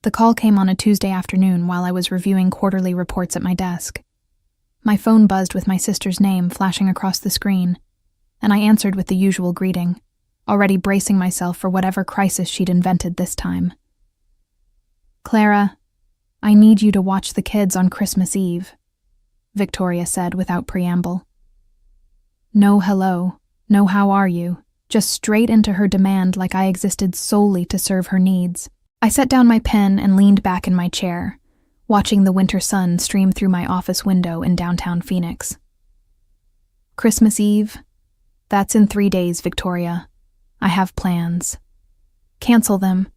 The call came on a Tuesday afternoon while I was reviewing quarterly reports at my desk. My phone buzzed with my sister's name flashing across the screen, and I answered with the usual greeting, already bracing myself for whatever crisis she'd invented this time. "Clara, I need you to watch the kids on Christmas Eve," Victoria said without preamble. No hello, no how are you, just straight into her demand like I existed solely to serve her needs. I set down my pen and leaned back in my chair, watching the winter sun stream through my office window in downtown Phoenix. "Christmas Eve? That's in 3 days, Victoria. I have plans. Cancel them."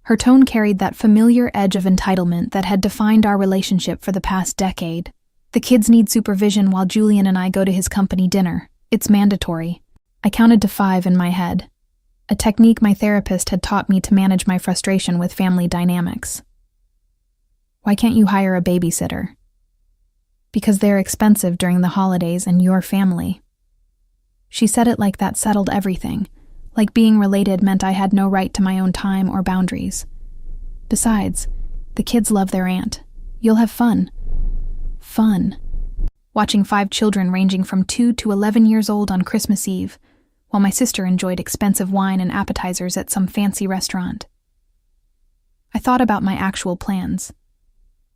Her tone carried that familiar edge of entitlement that had defined our relationship for the past decade. "The kids need supervision while Julian and I go to his company dinner. It's mandatory." I counted to 5 in my head, a technique my therapist had taught me to manage my frustration with family dynamics. "Why can't you hire a babysitter?" "Because they're expensive during the holidays and your family." She said it like that settled everything, like being related meant I had no right to my own time or boundaries. Besides, the kids love their aunt. You'll have fun. Fun. Watching 5 children ranging from 2 to 11 years old on Christmas Eve, while my sister enjoyed expensive wine and appetizers at some fancy restaurant. I thought about my actual plans.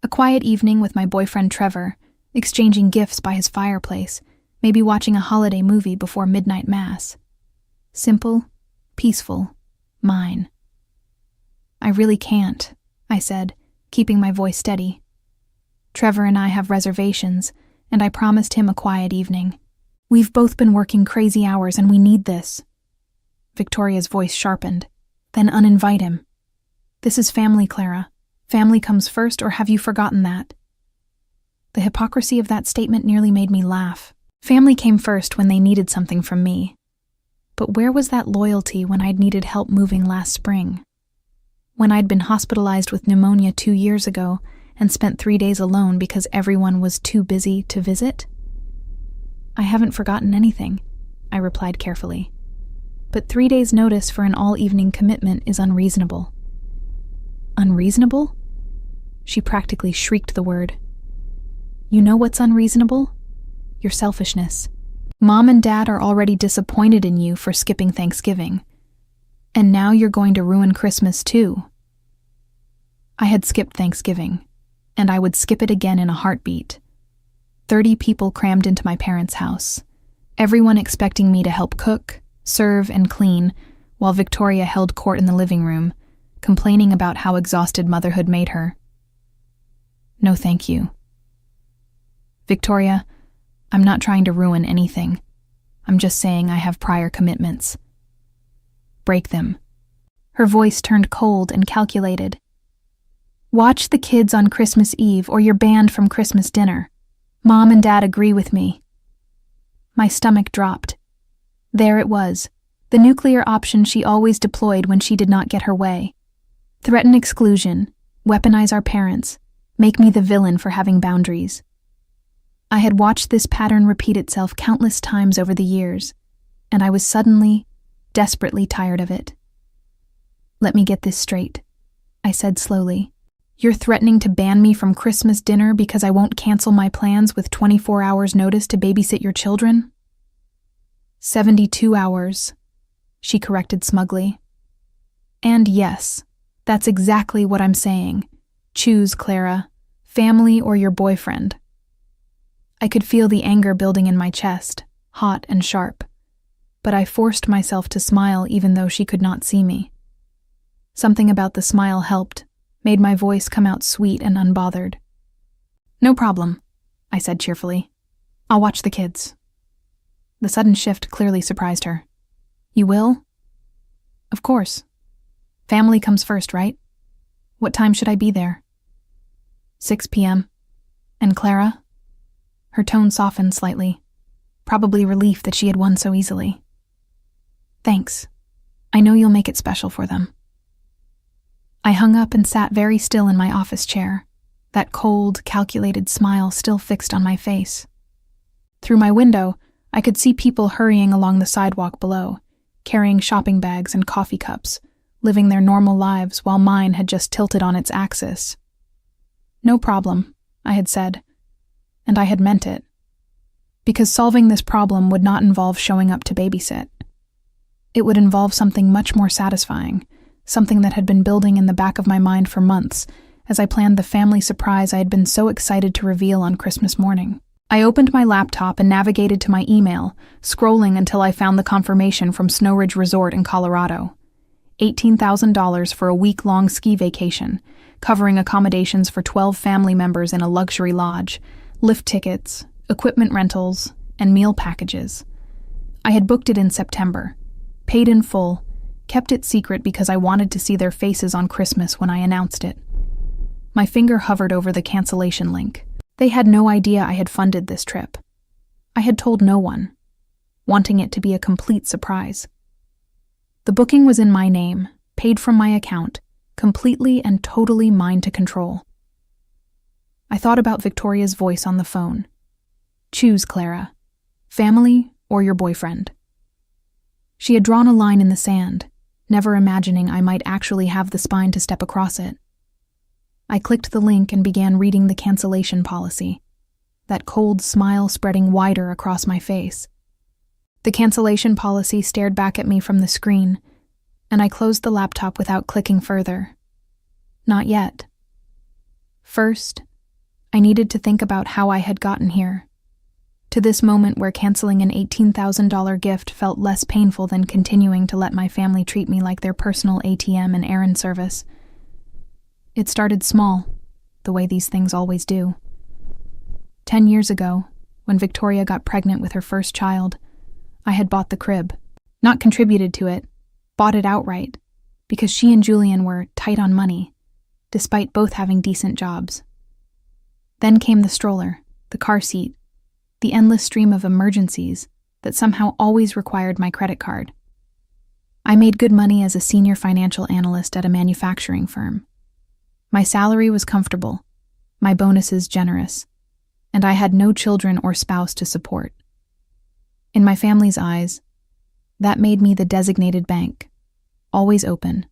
A quiet evening with my boyfriend Trevor, exchanging gifts by his fireplace, maybe watching a holiday movie before midnight mass. Simple, peaceful, mine. "I really can't," I said, keeping my voice steady. "Trevor and I have reservations, and I promised him a quiet evening. We've both been working crazy hours and we need this." Victoria's voice sharpened. "Then uninvite him. This is family, Clara. Family comes first, or have you forgotten that?" The hypocrisy of that statement nearly made me laugh. Family came first when they needed something from me. But where was that loyalty when I'd needed help moving last spring? When I'd been hospitalized with pneumonia 2 years ago and spent 3 days alone because everyone was too busy to visit? "I haven't forgotten anything," I replied carefully. "But 3 days' notice for an all-evening commitment is unreasonable." "Unreasonable?" She practically shrieked the word. "You know what's unreasonable? Your selfishness. Mom and Dad are already disappointed in you for skipping Thanksgiving. And now you're going to ruin Christmas too." I had skipped Thanksgiving, and I would skip it again in a heartbeat. 30 people crammed into my parents' house, everyone expecting me to help cook, serve, and clean, while Victoria held court in the living room, complaining about how exhausted motherhood made her. "No, thank you." "Victoria, I'm not trying to ruin anything. I'm just saying I have prior commitments." "Break them." Her voice turned cold and calculated. "Watch the kids on Christmas Eve or you're banned from Christmas dinner. Mom and Dad agree with me." My stomach dropped. There it was, the nuclear option she always deployed when she did not get her way. Threaten exclusion, weaponize our parents, make me the villain for having boundaries. I had watched this pattern repeat itself countless times over the years, and I was suddenly, desperately tired of it. "Let me get this straight," I said slowly. "You're threatening to ban me from Christmas dinner because I won't cancel my plans with 24 hours notice to babysit your children?" 72 hours, she corrected smugly. "And yes, that's exactly what I'm saying. Choose, Clara, family or your boyfriend." I could feel the anger building in my chest, hot and sharp, but I forced myself to smile even though she could not see me. Something about the smile helped, made my voice come out sweet and unbothered. "No problem," I said cheerfully. "I'll watch the kids." The sudden shift clearly surprised her. "You will?" "Of course. Family comes first, right? What time should I be there?" 6 p.m. "And Clara?" Her tone softened slightly, probably relief that she had won so easily. "Thanks. I know you'll make it special for them." I hung up and sat very still in my office chair, that cold, calculated smile still fixed on my face. Through my window, I could see people hurrying along the sidewalk below, carrying shopping bags and coffee cups, living their normal lives while mine had just tilted on its axis. No problem, I had said, and I had meant it, because solving this problem would not involve showing up to babysit. It would involve something much more satisfying, something that had been building in the back of my mind for months as I planned the family surprise I had been so excited to reveal on Christmas morning. I opened my laptop and navigated to my email, scrolling until I found the confirmation from Snow Ridge Resort in Colorado. $18,000 for a week-long ski vacation, covering accommodations for 12 family members in a luxury lodge, lift tickets, equipment rentals, and meal packages. I had booked it in September, paid in full, kept it secret because I wanted to see their faces on Christmas when I announced it. My finger hovered over the cancellation link. They had no idea I had funded this trip. I had told no one, wanting it to be a complete surprise. The booking was in my name, paid from my account, completely and totally mine to control. I thought about Victoria's voice on the phone. Choose, Clara. Family or your boyfriend. She had drawn a line in the sand, never imagining I might actually have the spine to step across it. I clicked the link and began reading the cancellation policy, that cold smile spreading wider across my face. The cancellation policy stared back at me from the screen, and I closed the laptop without clicking further. Not yet. First, I needed to think about how I had gotten here, to this moment where canceling an $18,000 gift felt less painful than continuing to let my family treat me like their personal ATM and errand service. It started small, the way these things always do. 10 years ago, when Victoria got pregnant with her first child, I had bought the crib. Not contributed to it, bought it outright, because she and Julian were tight on money, despite both having decent jobs. Then came the stroller, the car seat, the endless stream of emergencies that somehow always required my credit card. I made good money as a senior financial analyst at a manufacturing firm. My salary was comfortable, my bonuses generous, and I had no children or spouse to support. In my family's eyes, that made me the designated bank, always open,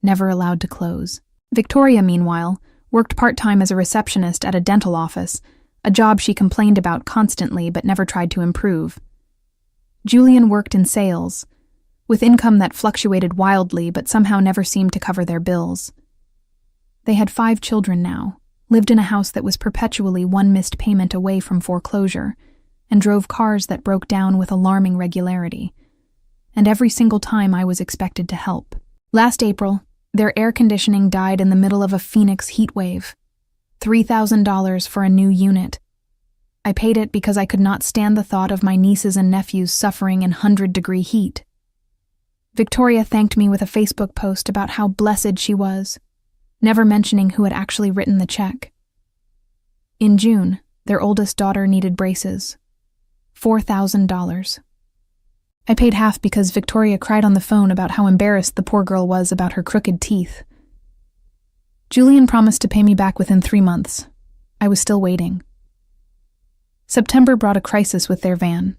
never allowed to close. Victoria, meanwhile, worked part-time as a receptionist at a dental office, a job she complained about constantly but never tried to improve. Julian worked in sales, with income that fluctuated wildly but somehow never seemed to cover their bills. They had 5 children now, lived in a house that was perpetually one missed payment away from foreclosure, and drove cars that broke down with alarming regularity. And every single time I was expected to help. Last April, their air conditioning died in the middle of a Phoenix heat wave. $3,000 for a new unit. I paid it because I could not stand the thought of my nieces and nephews suffering in 100-degree heat. Victoria thanked me with a Facebook post about how blessed she was, never mentioning who had actually written the check. In June, their oldest daughter needed braces. $4,000. I paid half because Victoria cried on the phone about how embarrassed the poor girl was about her crooked teeth. Julian promised to pay me back within 3 months. I was still waiting. September brought a crisis with their van.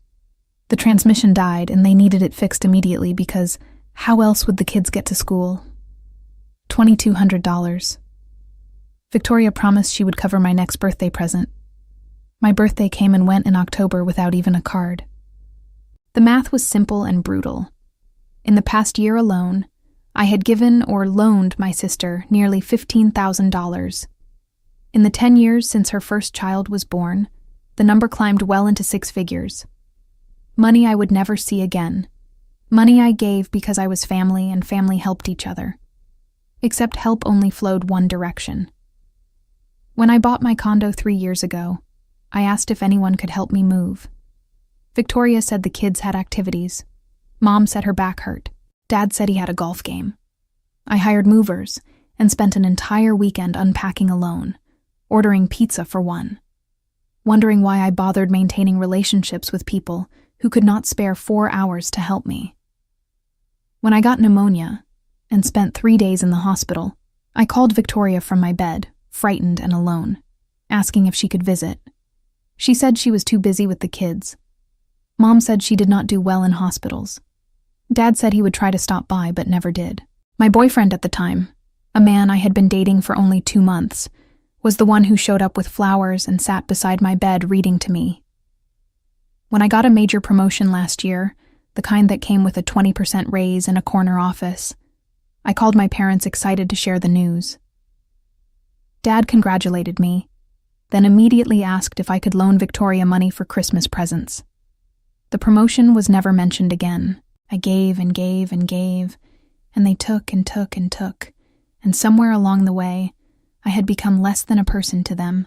The transmission died and they needed it fixed immediately because how else would the kids get to school? $2,200. Victoria promised she would cover my next birthday present. My birthday came and went in October without even a card. The math was simple and brutal. In the past year alone, I had given or loaned my sister nearly $15,000. In the 10 years since her first child was born, the number climbed well into 6 figures. Money I would never see again. Money I gave because I was family and family helped each other. Except help only flowed one direction. When I bought my condo 3 years ago, I asked if anyone could help me move. Victoria said the kids had activities. Mom said her back hurt. Dad said he had a golf game. I hired movers and spent an entire weekend unpacking alone, ordering pizza for one, wondering why I bothered maintaining relationships with people who could not spare 4 hours to help me. When I got pneumonia and spent 3 days in the hospital, I called Victoria from my bed, frightened and alone, asking if she could visit. She said she was too busy with the kids. Mom said she did not do well in hospitals. Dad said he would try to stop by but never did. My boyfriend at the time, a man I had been dating for only 2 months, was the one who showed up with flowers and sat beside my bed reading to me. When I got a major promotion last year, the kind that came with a 20% raise and a corner office, I called my parents excited to share the news. Dad congratulated me, then immediately asked if I could loan Victoria money for Christmas presents. The promotion was never mentioned again. I gave and gave and gave, and they took and took and took, and somewhere along the way, I had become less than a person to them.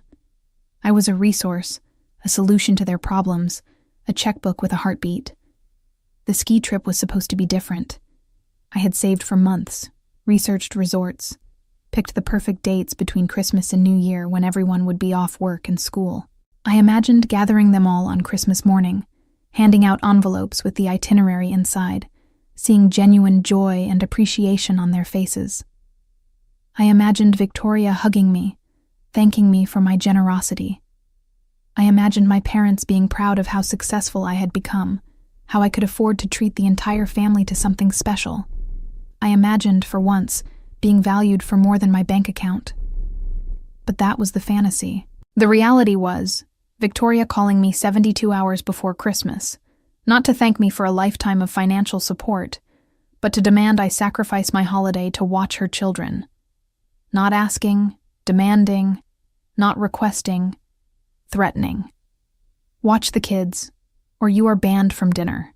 I was a resource, a solution to their problems, a checkbook with a heartbeat. The ski trip was supposed to be different. I had saved for months, researched resorts, picked the perfect dates between Christmas and New Year when everyone would be off work and school. I imagined gathering them all on Christmas morning, handing out envelopes with the itinerary inside, seeing genuine joy and appreciation on their faces. I imagined Victoria hugging me, thanking me for my generosity. I imagined my parents being proud of how successful I had become, how I could afford to treat the entire family to something special. I imagined, for once, being valued for more than my bank account. But that was the fantasy. The reality was Victoria calling me 72 hours before Christmas, not to thank me for a lifetime of financial support, but to demand I sacrifice my holiday to watch her children. Not asking, demanding, not requesting, threatening. Watch the kids, or you are banned from dinner.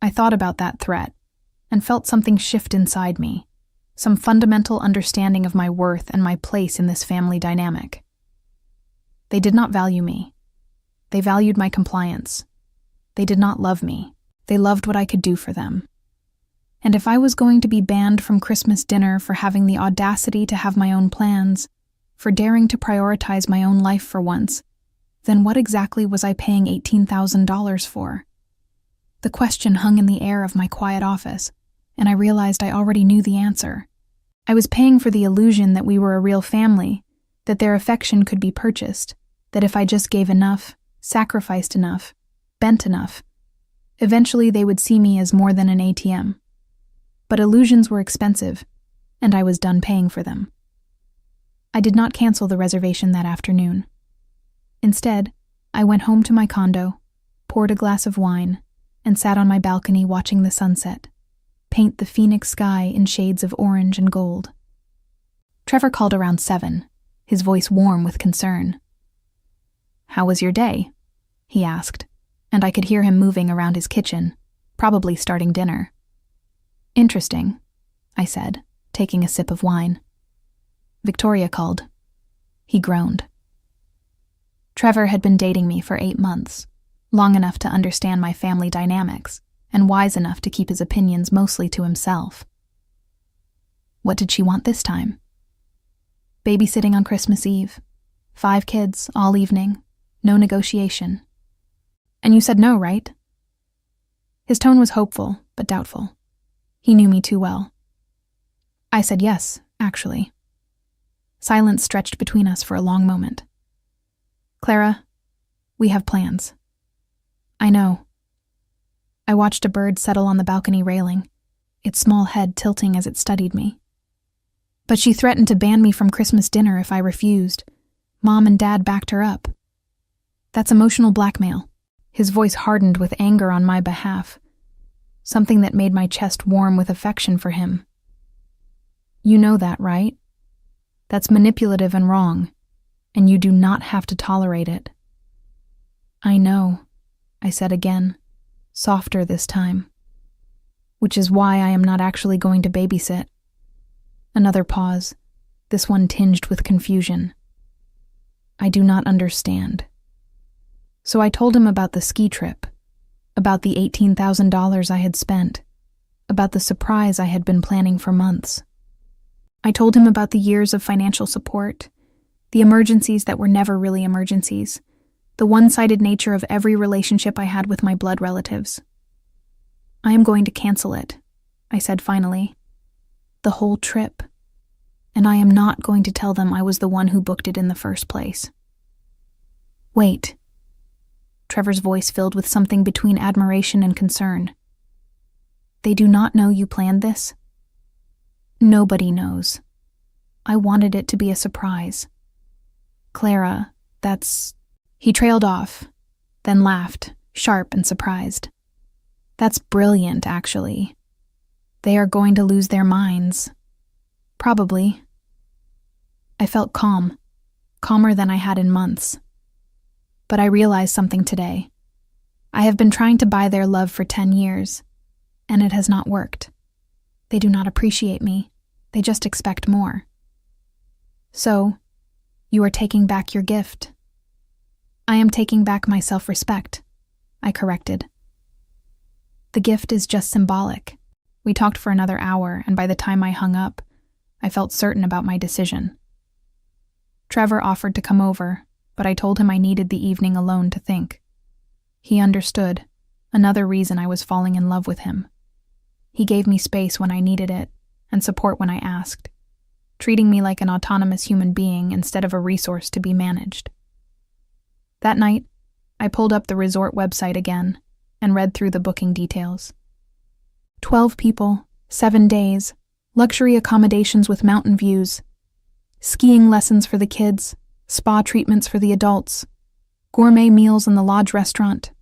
I thought about that threat and felt something shift inside me, some fundamental understanding of my worth and my place in this family dynamic. They did not value me. They valued my compliance. They did not love me. They loved what I could do for them. And if I was going to be banned from Christmas dinner for having the audacity to have my own plans, for daring to prioritize my own life for once, then what exactly was I paying $18,000 for? The question hung in the air of my quiet office, and I realized I already knew the answer. I was paying for the illusion that we were a real family, that their affection could be purchased, that if I just gave enough, sacrificed enough, bent enough, eventually they would see me as more than an ATM. But illusions were expensive, and I was done paying for them. I did not cancel the reservation that afternoon. Instead, I went home to my condo, poured a glass of wine, and sat on my balcony watching the sunset, paint the Phoenix sky in shades of orange and gold. Trevor called around 7, his voice warm with concern. "How was your day?" he asked, and I could hear him moving around his kitchen, probably starting dinner. "Interesting," I said, taking a sip of wine. "Victoria called." He groaned. Trevor had been dating me for 8 months, long enough to understand my family dynamics, and wise enough to keep his opinions mostly to himself. What did she want this time? Babysitting on Christmas Eve. 5 kids, all evening. No negotiation. And you said no, right? His tone was hopeful, but doubtful. He knew me too well. I said yes, actually. Silence stretched between us for a long moment. "Clara, we have plans." "I know." I watched a bird settle on the balcony railing, its small head tilting as it studied me. "But she threatened to ban me from Christmas dinner if I refused. Mom and Dad backed her up." "That's emotional blackmail." His voice hardened with anger on my behalf, something that made my chest warm with affection for him. "You know that, right? That's manipulative and wrong, and you do not have to tolerate it." "I know," I said again, softer this time. "Which is why I am not actually going to babysit." Another pause, this one tinged with confusion. "I do not understand." So I told him about the ski trip, about the $18,000 I had spent, about the surprise I had been planning for months. I told him about the years of financial support, the emergencies that were never really emergencies, the one-sided nature of every relationship I had with my blood relatives. "I am going to cancel it," I said finally. "The whole trip. And I am not going to tell them I was the one who booked it in the first place." "Wait." Trevor's voice filled with something between admiration and concern. "They do not know you planned this?" Nobody knows. I wanted it to be a surprise. Clara, that's... He trailed off, then laughed, sharp and surprised. That's brilliant, actually. They are going to lose their minds. Probably. I felt calm, calmer than I had in months. But I realized something today. I have been trying to buy their love for 10 years, and it has not worked. They do not appreciate me. They just expect more. So, you are taking back your gift. I am taking back my self-respect, I corrected. The gift is just symbolic. We talked for another hour, and by the time I hung up, I felt certain about my decision. Trevor offered to come over, but I told him I needed the evening alone to think. He understood, another reason I was falling in love with him. He gave me space when I needed it, and support when I asked, treating me like an autonomous human being instead of a resource to be managed. That night, I pulled up the resort website again and read through the booking details. 12 people, 7 days, luxury accommodations with mountain views, skiing lessons for the kids, spa treatments for the adults, gourmet meals in the lodge restaurant.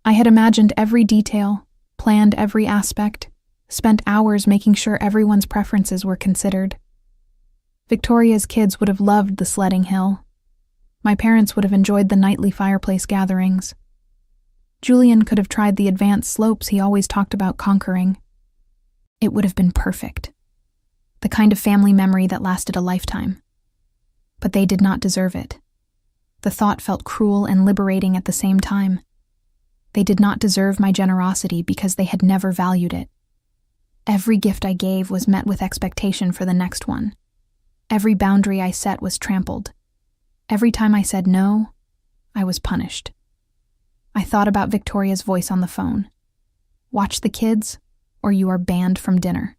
I had imagined every detail, planned every aspect, spent hours making sure everyone's preferences were considered. Victoria's kids would have loved the sledding hill. My parents would have enjoyed the nightly fireplace gatherings. Julian could have tried the advanced slopes he always talked about conquering. It would have been perfect. The kind of family memory that lasted a lifetime. But they did not deserve it. The thought felt cruel and liberating at the same time. They did not deserve my generosity because they had never valued it. Every gift I gave was met with expectation for the next one. Every boundary I set was trampled. Every time I said no, I was punished. I thought about Victoria's voice on the phone. Watch the kids, or you are banned from dinner.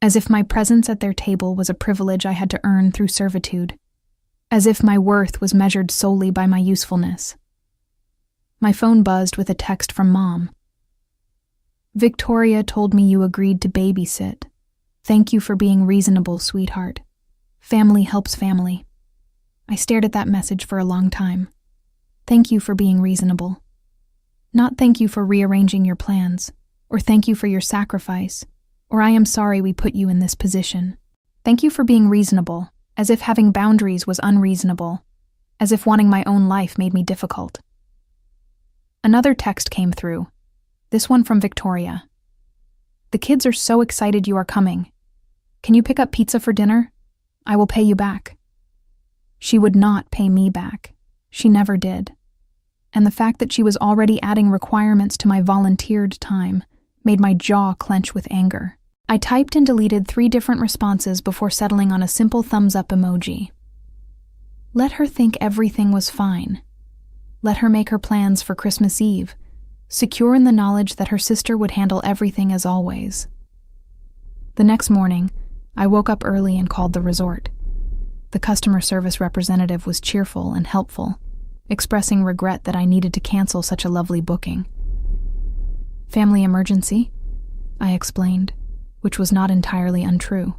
As if my presence at their table was a privilege I had to earn through servitude. As if my worth was measured solely by my usefulness. My phone buzzed with a text from Mom. Victoria told me you agreed to babysit. Thank you for being reasonable, sweetheart. Family helps family. I stared at that message for a long time. Thank you for being reasonable. Not thank you for rearranging your plans, or thank you for your sacrifice, or I am sorry we put you in this position. Thank you for being reasonable, as if having boundaries was unreasonable, as if wanting my own life made me difficult. Another text came through, this one from Victoria. The kids are so excited you are coming. Can you pick up pizza for dinner? I will pay you back. She would not pay me back. She never did. And the fact that she was already adding requirements to my volunteered time made my jaw clench with anger. I typed and deleted 3 different responses before settling on a simple thumbs-up emoji. Let her think everything was fine. Let her make her plans for Christmas Eve, secure in the knowledge that her sister would handle everything as always. The next morning, I woke up early and called the resort. The customer service representative was cheerful and helpful, expressing regret that I needed to cancel such a lovely booking. Family emergency? I explained, which was not entirely untrue.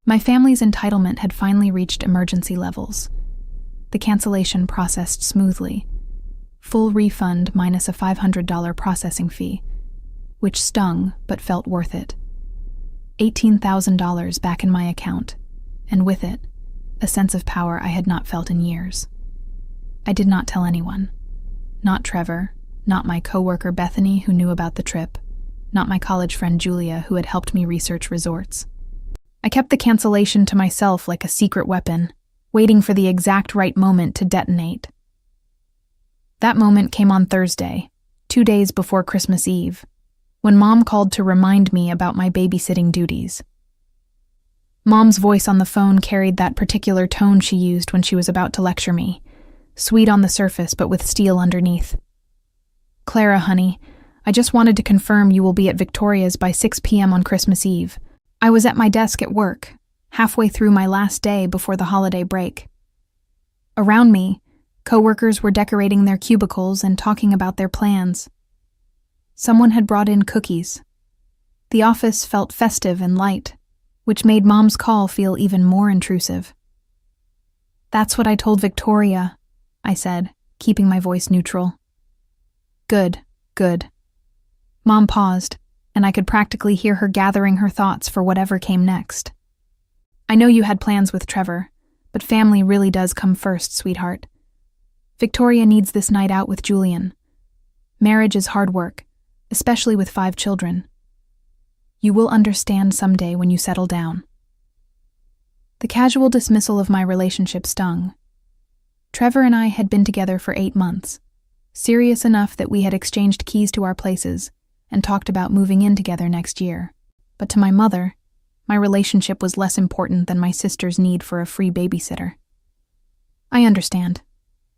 My family's entitlement had finally reached emergency levels. The cancellation processed smoothly. Full refund minus a $500 processing fee, which stung but felt worth it. $18,000 back in my account, and with it, a sense of power I had not felt in years. I did not tell anyone. Not Trevor, not my coworker Bethany, who knew about the trip, not my college friend Julia, who had helped me research resorts. I kept the cancellation to myself like a secret weapon, waiting for the exact right moment to detonate. That moment came on Thursday, 2 days before Christmas Eve, when Mom called to remind me about my babysitting duties. Mom's voice on the phone carried that particular tone she used when she was about to lecture me, sweet on the surface but with steel underneath. Clara, honey, I just wanted to confirm you will be at Victoria's by 6 p.m. on Christmas Eve. I was at my desk at work, halfway through my last day before the holiday break. Around me, coworkers were decorating their cubicles and talking about their plans. Someone had brought in cookies. The office felt festive and light, which made Mom's call feel even more intrusive. "That's what I told Victoria," I said, keeping my voice neutral. Good. Mom paused, and I could practically hear her gathering her thoughts for whatever came next. "I know you had plans with Trevor, but family really does come first, sweetheart. Victoria needs this night out with Julian. Marriage is hard work, especially with 5 children. You will understand someday when you settle down." The casual dismissal of my relationship stung. Trevor and I had been together for 8 months, serious enough that we had exchanged keys to our places and talked about moving in together next year. But to my mother, my relationship was less important than my sister's need for a free babysitter. "I understand,"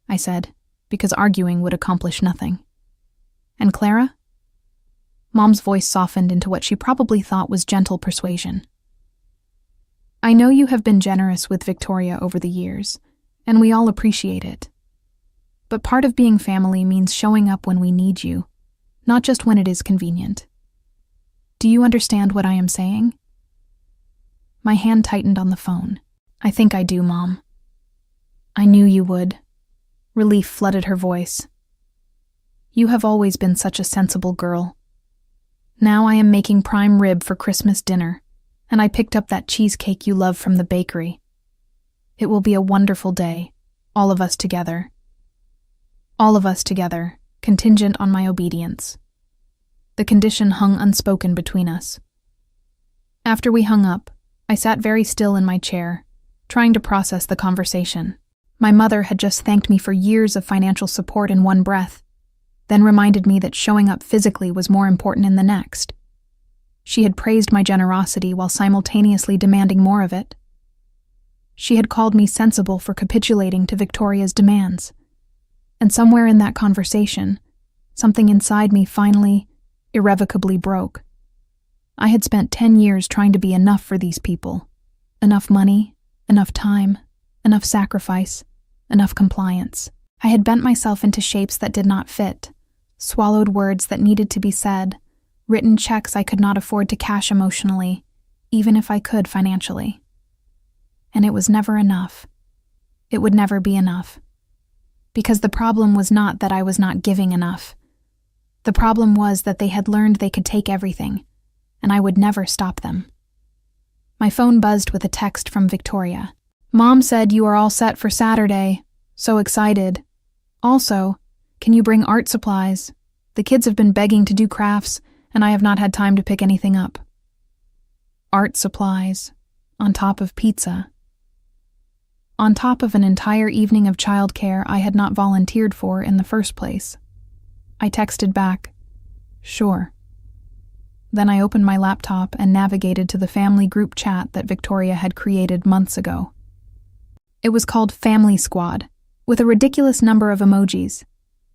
I said, because arguing would accomplish nothing. "And Clara?" Mom's voice softened into what she probably thought was gentle persuasion. "I know you have been generous with Victoria over the years, and we all appreciate it. But part of being family means showing up when we need you, not just when it is convenient. Do you understand what I am saying?" My hand tightened on the phone. "I think I do, Mom." "I knew you would." Relief flooded her voice. "You have always been such a sensible girl. Now I am making prime rib for Christmas dinner, and I picked up that cheesecake you love from the bakery. It will be a wonderful day, all of us together. All of us together, contingent on my obedience." The condition hung unspoken between us. After we hung up, I sat very still in my chair, trying to process the conversation. My mother had just thanked me for years of financial support in one breath, then reminded me that showing up physically was more important in the next. She had praised my generosity while simultaneously demanding more of it. She had called me sensible for capitulating to Victoria's demands. And somewhere in that conversation, something inside me finally, irrevocably broke. I had spent 10 years trying to be enough for these people. Enough money, enough time, enough sacrifice, enough compliance. I had bent myself into shapes that did not fit, swallowed words that needed to be said, written checks I could not afford to cash emotionally, even if I could financially. And it was never enough. It would never be enough. Because the problem was not that I was not giving enough. The problem was that they had learned they could take everything, and I would never stop them. My phone buzzed with a text from Victoria. "Mom said you are all set for Saturday. So excited. Also, can you bring art supplies? The kids have been begging to do crafts, and I have not had time to pick anything up." Art supplies, on top of pizza. On top of an entire evening of childcare I had not volunteered for in the first place. I texted back, "Sure." Then I opened my laptop and navigated to the family group chat that Victoria had created months ago. It was called Family Squad, with a ridiculous number of emojis,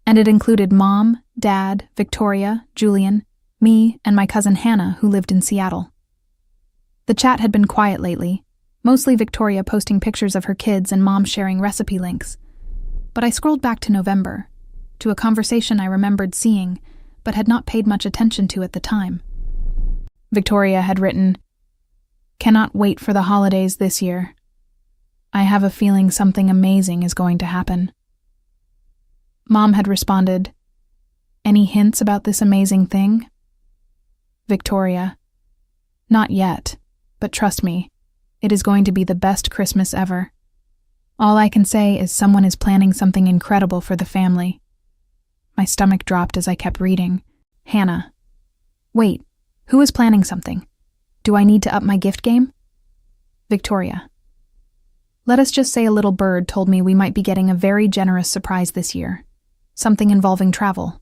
and it included Mom, Dad, Victoria, Julian, me, and my cousin Hannah, who lived in Seattle. The chat had been quiet lately, mostly Victoria posting pictures of her kids and Mom sharing recipe links. But I scrolled back to November, to a conversation I remembered seeing, but had not paid much attention to at the time. Victoria had written, "Cannot wait for the holidays this year. I have a feeling something amazing is going to happen." Mom had responded, "Any hints about this amazing thing?" Victoria, "Not yet, but trust me, it is going to be the best Christmas ever. All I can say is someone is planning something incredible for the family." My stomach dropped as I kept reading. Hannah, "Wait, who is planning something? Do I need to up my gift game?" Victoria, "Let us just say a little bird told me we might be getting a very generous surprise this year. Something involving travel."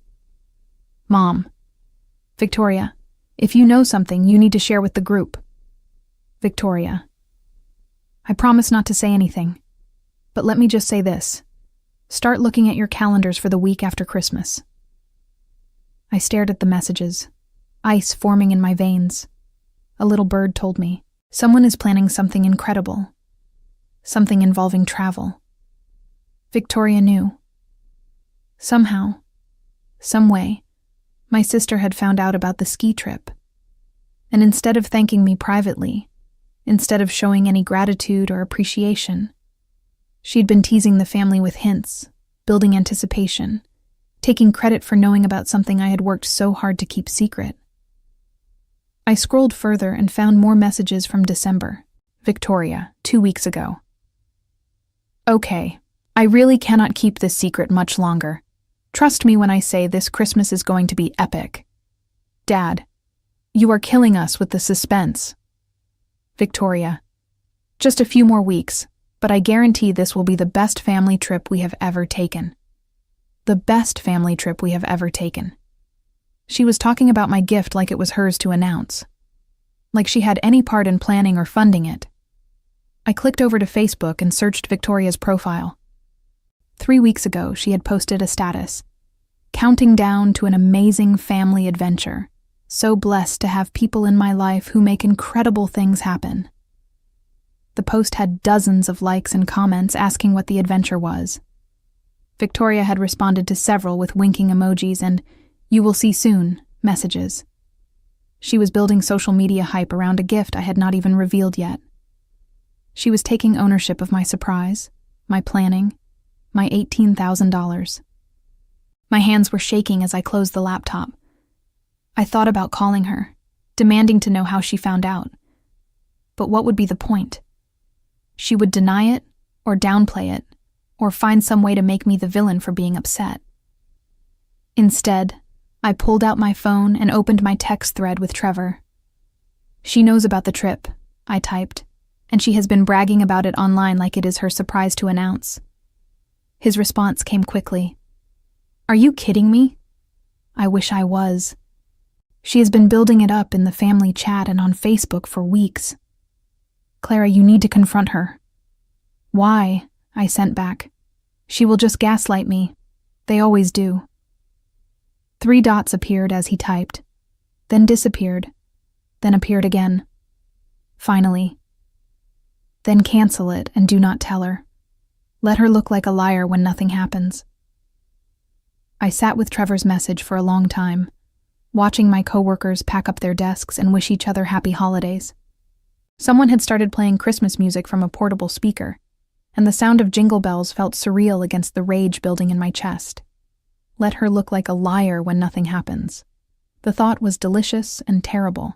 Mom, Victoria, "If you know something, you need to share with the group." Victoria, "I promise not to say anything, but let me just say this. Start looking at your calendars for the week after Christmas." I stared at the messages, ice forming in my veins. A little bird told me, someone is planning something incredible. Something involving travel. Victoria knew. Somehow, some way, my sister had found out about the ski trip. And instead of thanking me privately, instead of showing any gratitude or appreciation, she'd been teasing the family with hints, building anticipation, taking credit for knowing about something I had worked so hard to keep secret. I scrolled further and found more messages from December. Victoria, 2 weeks ago. Okay, I really cannot keep this secret much longer. Trust me when I say this Christmas is going to be epic. Dad, you are killing us with the suspense. Victoria, just a few more weeks, but I guarantee this will be the best family trip we have ever taken. The best family trip we have ever taken. She was talking about my gift like it was hers to announce. Like she had any part in planning or funding it. I clicked over to Facebook and searched Victoria's profile. 3 weeks ago, she had posted a status, counting down to an amazing family adventure. So blessed to have people in my life who make incredible things happen. The post had dozens of likes and comments asking what the adventure was. Victoria had responded to several with winking emojis and "you will see soon" messages. She was building social media hype around a gift I had not even revealed yet. She was taking ownership of my surprise, my planning, my $18,000. My hands were shaking as I closed the laptop. I thought about calling her, demanding to know how she found out. But what would be the point? She would deny it, or downplay it, or find some way to make me the villain for being upset. Instead, I pulled out my phone and opened my text thread with Trevor. She knows about the trip, I typed, and she has been bragging about it online like it is her surprise to announce. His response came quickly. Are you kidding me? I wish I was. She has been building it up in the family chat and on Facebook for weeks. Clara, you need to confront her. Why? I sent back. She will just gaslight me. They always do. 3 dots appeared as he typed, then disappeared, then appeared again. Finally. Then cancel it and do not tell her. Let her look like a liar when nothing happens. I sat with Trevor's message for a long time, watching my coworkers pack up their desks and wish each other happy holidays. Someone had started playing Christmas music from a portable speaker, and the sound of jingle bells felt surreal against the rage building in my chest. Let her look like a liar when nothing happens. The thought was delicious and terrible.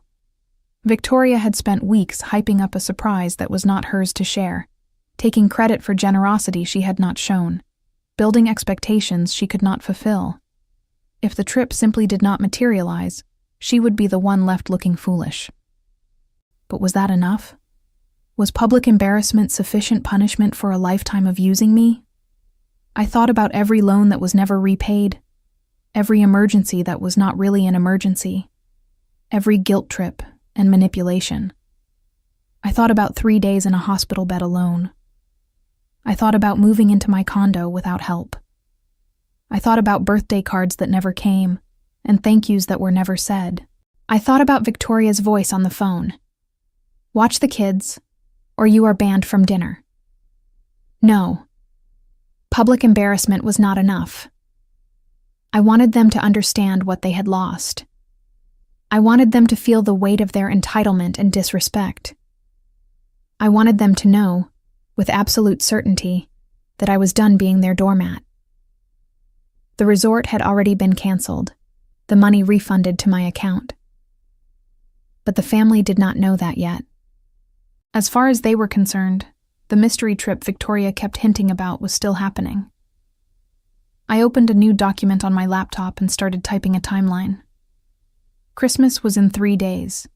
Victoria had spent weeks hyping up a surprise that was not hers to share, taking credit for generosity she had not shown, building expectations she could not fulfill. If the trip simply did not materialize, she would be the one left looking foolish. But was that enough? Was public embarrassment sufficient punishment for a lifetime of using me? I thought about every loan that was never repaid, every emergency that was not really an emergency, every guilt trip and manipulation. I thought about 3 days in a hospital bed alone. I thought about moving into my condo without help. I thought about birthday cards that never came, and thank yous that were never said. I thought about Victoria's voice on the phone. Watch the kids, or you are banned from dinner. No. Public embarrassment was not enough. I wanted them to understand what they had lost. I wanted them to feel the weight of their entitlement and disrespect. I wanted them to know, with absolute certainty, that I was done being their doormat. The resort had already been canceled, the money refunded to my account. But the family did not know that yet. As far as they were concerned, the mystery trip Victoria kept hinting about was still happening. I opened a new document on my laptop and started typing a timeline. Christmas was in 3 days.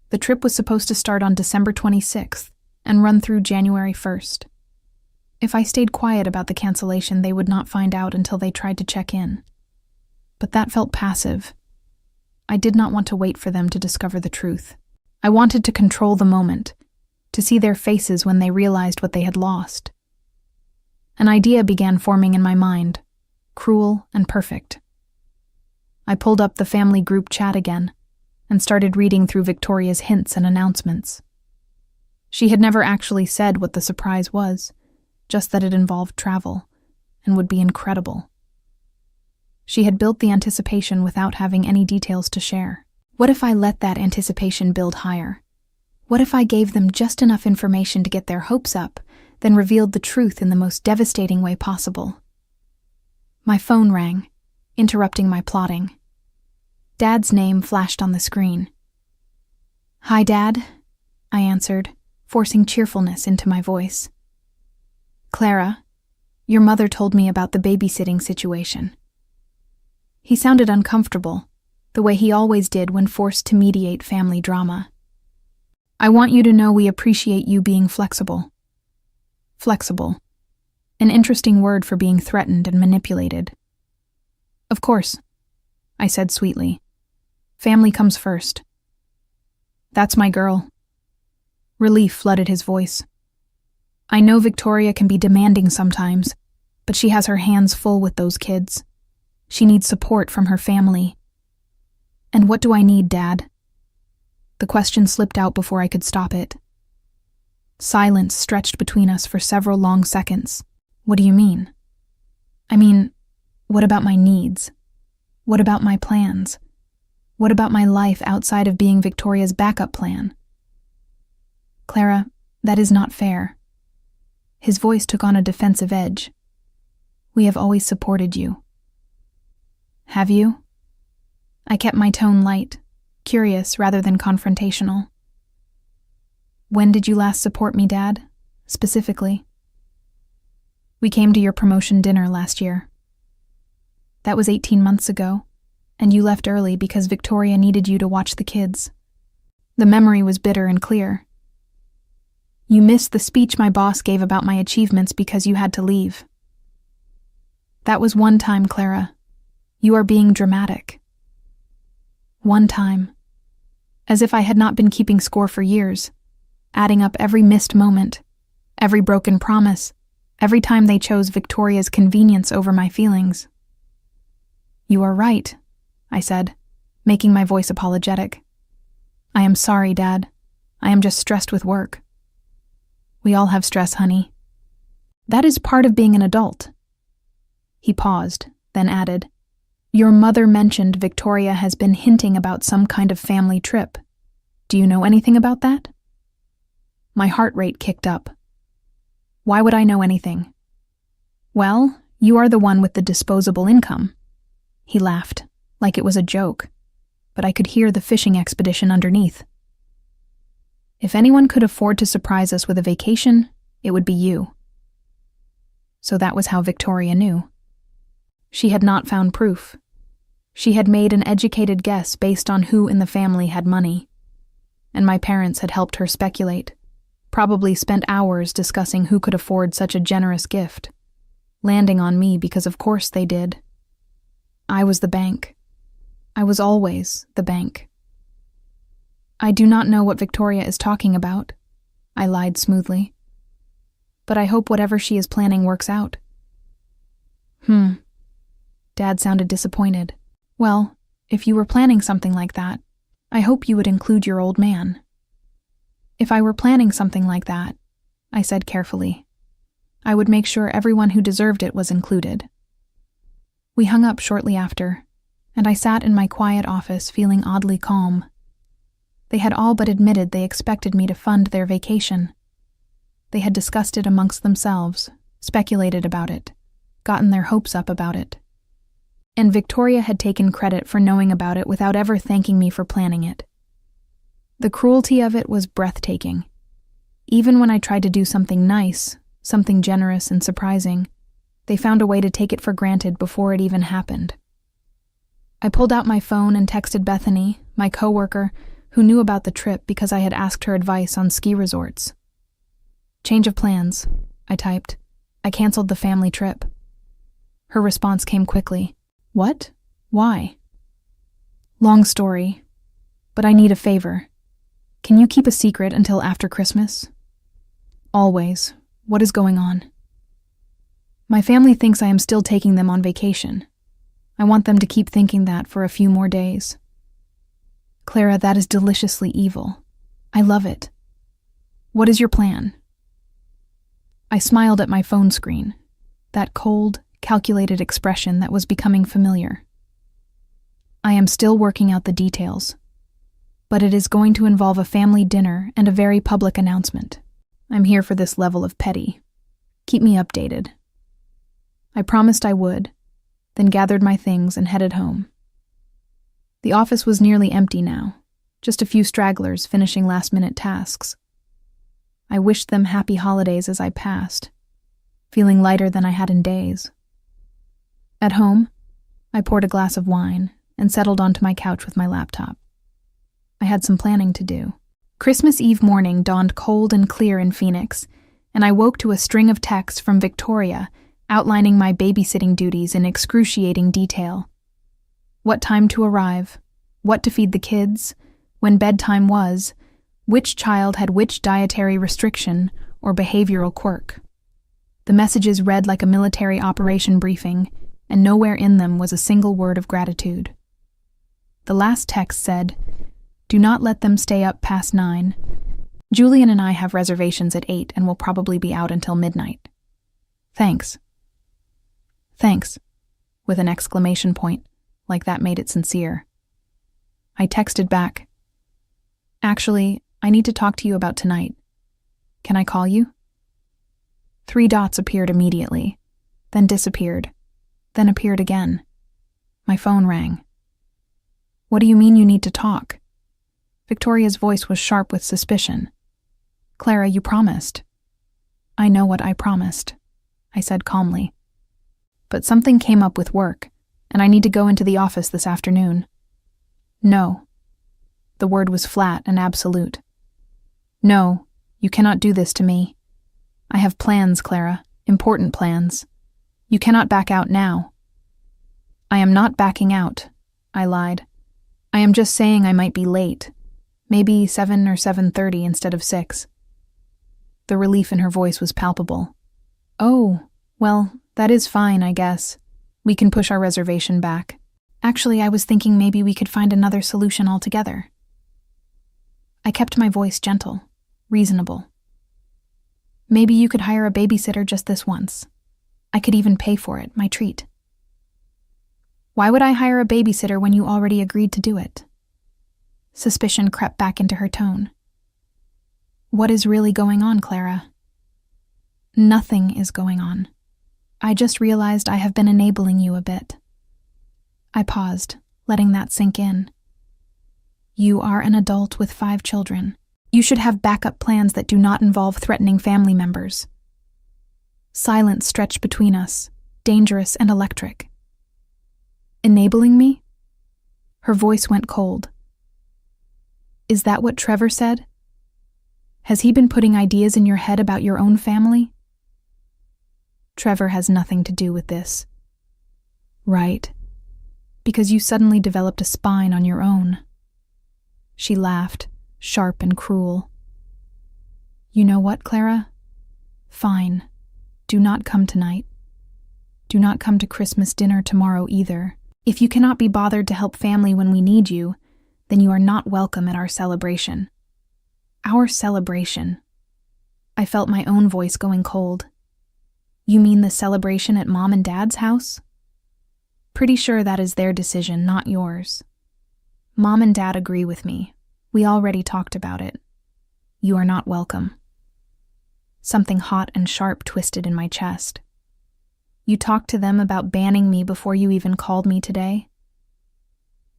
The trip was supposed to start on December 26th and run through January 1st. If I stayed quiet about the cancellation, they would not find out until they tried to check in. But that felt passive. I did not want to wait for them to discover the truth. I wanted to control the moment, to see their faces when they realized what they had lost. An idea began forming in my mind, cruel and perfect. I pulled up the family group chat again and started reading through Victoria's hints and announcements. She had never actually said what the surprise was, just that it involved travel and would be incredible. She had built the anticipation without having any details to share. What if I let that anticipation build higher? What if I gave them just enough information to get their hopes up, then revealed the truth in the most devastating way possible? My phone rang, interrupting my plotting. Dad's name flashed on the screen. "Hi, Dad," I answered, forcing cheerfulness into my voice. "Clara, your mother told me about the babysitting situation." He sounded uncomfortable, the way he always did when forced to mediate family drama. "I want you to know we appreciate you being flexible." Flexible. An interesting word for being threatened and manipulated. "Of course," I said sweetly. "Family comes first." "That's my girl." Relief flooded his voice. "I know Victoria can be demanding sometimes, but she has her hands full with those kids. She needs support from her family." "And what do I need, Dad?" The question slipped out before I could stop it. Silence stretched between us for several long seconds. "What do you mean?" "I mean, what about my needs? What about my plans? What about my life outside of being Victoria's backup plan?" "Clara, that is not fair." His voice took on a defensive edge. "We have always supported you." "Have you?" I kept my tone light, curious rather than confrontational. "When did you last support me, Dad? Specifically?" "We came to your promotion dinner last year." "That was 18 months ago, and you left early because Victoria needed you to watch the kids." The memory was bitter and clear. "You missed the speech my boss gave about my achievements because you had to leave." "That was one time, Clara. You are being dramatic." One time. As if I had not been keeping score for years, adding up every missed moment, every broken promise, every time they chose Victoria's convenience over my feelings. "You are right," I said, making my voice apologetic. "I am sorry, Dad. I am just stressed with work." "We all have stress, honey. That is part of being an adult." He paused, then added, "Your mother mentioned Victoria has been hinting about some kind of family trip. Do you know anything about that?" My heart rate kicked up. "Why would I know anything?" "Well, you are the one with the disposable income." He laughed, like it was a joke, but I could hear the fishing expedition underneath. "If anyone could afford to surprise us with a vacation, it would be you." So that was how Victoria knew. She had not found proof. She had made an educated guess based on who in the family had money. And my parents had helped her speculate, probably spent hours discussing who could afford such a generous gift, landing on me because of course they did. I was the bank. I was always the bank. "I do not know what Victoria is talking about," I lied smoothly. "But I hope whatever she is planning works out." Dad sounded disappointed. "Well, if you were planning something like that, I hope you would include your old man." "If I were planning something like that," I said carefully, "I would make sure everyone who deserved it was included." We hung up shortly after, and I sat in my quiet office feeling oddly calm. They had all but admitted they expected me to fund their vacation. They had discussed it amongst themselves, speculated about it, gotten their hopes up about it. And Victoria had taken credit for knowing about it without ever thanking me for planning it. The cruelty of it was breathtaking. Even when I tried to do something nice, something generous and surprising, they found a way to take it for granted before it even happened. I pulled out my phone and texted Bethany, my coworker, who knew about the trip because I had asked her advice on ski resorts. "Change of plans," I typed. "I canceled the family trip." Her response came quickly. "What? Why?" "Long story, but I need a favor. Can you keep a secret until after Christmas?" "Always. What is going on?" "My family thinks I am still taking them on vacation. I want them to keep thinking that for a few more days." "Clara, that is deliciously evil. I love it. What is your plan?" I smiled at my phone screen, that cold, calculated expression that was becoming familiar. "I am still working out the details. but it is going to involve a family dinner and a very public announcement. I'm here for this level of petty. Keep me updated." I promised I would, then gathered my things and headed home. The office was nearly empty now, just a few stragglers finishing last-minute tasks. I wished them happy holidays as I passed, feeling lighter than I had in days. At home, I poured a glass of wine and settled onto my couch with my laptop. I had some planning to do. Christmas Eve morning dawned cold and clear in Phoenix, and I woke to a string of texts from Victoria outlining my babysitting duties in excruciating detail. What time to arrive, what to feed the kids, when bedtime was, which child had which dietary restriction or behavioral quirk. The messages read like a military operation briefing, and nowhere in them was a single word of gratitude. The last text said, "Do not let them stay up past 9. Julian and I have reservations at 8 and will probably be out until midnight. Thanks." Thanks, with an exclamation point, like that made it sincere. I texted back, "Actually, I need to talk to you about tonight. Can I call you?" 3 dots appeared immediately, then disappeared, then appeared again. My phone rang. "What do you mean you need to talk?" Victoria's voice was sharp with suspicion. "Clara, you promised." "I know what I promised," I said calmly. "But something came up with work, and I need to go into the office this afternoon." "No." The word was flat and absolute. "No, you cannot do this to me. I have plans, Clara, important plans. You cannot back out now." "I am not backing out," I lied. "I am just saying I might be late. Maybe 7 or 7:30 instead of 6. The relief in her voice was palpable. "Oh, well, that is fine, I guess. We can push our reservation back. Actually, I was thinking maybe we could find another solution altogether." I kept my voice gentle, reasonable. "Maybe you could hire a babysitter just this once. I could even pay for it, my treat." "Why would I hire a babysitter when you already agreed to do it?" Suspicion crept back into her tone. "What is really going on, Clara?" "Nothing is going on. I just realized I have been enabling you a bit." I paused, letting that sink in. "You are an adult with 5 children. You should have backup plans that do not involve threatening family members." Silence stretched between us, dangerous and electric. "Enabling me?" Her voice went cold. "Is that what Trevor said? Has he been putting ideas in your head about your own family?" "Trevor has nothing to do with this." "Right. Because you suddenly developed a spine on your own." She laughed, sharp and cruel. "You know what, Clara? Fine. Do not come tonight. Do not come to Christmas dinner tomorrow either. If you cannot be bothered to help family when we need you, then you are not welcome at our celebration." "Our celebration?" I felt my own voice going cold. "You mean the celebration at Mom and Dad's house?" "Pretty sure that is their decision, not yours. Mom and Dad agree with me. We already talked about it. You are not welcome." Something hot and sharp twisted in my chest. "You talked to them about banning me before you even called me today?"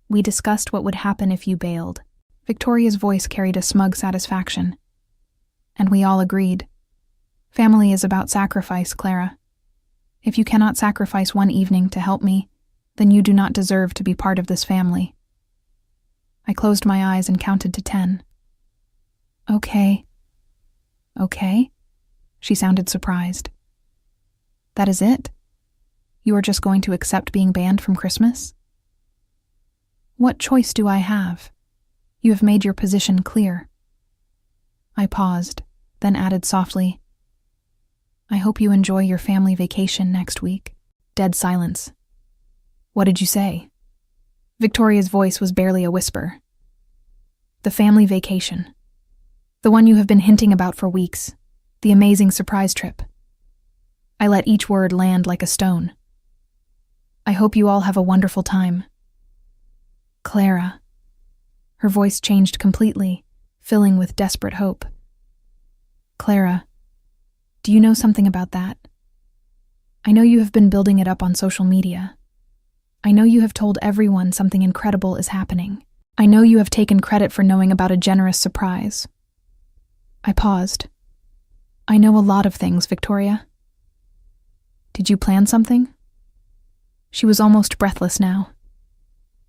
"We discussed what would happen if you bailed." Victoria's voice carried a smug satisfaction. "And we all agreed. Family is about sacrifice, Clara. If you cannot sacrifice one evening to help me, then you do not deserve to be part of this family." I closed my eyes and counted to 10. "Okay." "Okay?" She sounded surprised. "That is it? You are just going to accept being banned from Christmas?" "What choice do I have? You have made your position clear." I paused, then added softly, "I hope you enjoy your family vacation next week." Dead silence. "What did you say?" Victoria's voice was barely a whisper. "The family vacation. The one you have been hinting about for weeks. The amazing surprise trip." I let each word land like a stone. "I hope you all have a wonderful time." "Clara." Her voice changed completely, filling with desperate hope. Clara, do you know something about that? I know you have been building it up on social media. I know you have told everyone something incredible is happening. I know you have taken credit for knowing about a generous surprise. I paused. I know a lot of things, Victoria. Did you plan something? She was almost breathless now.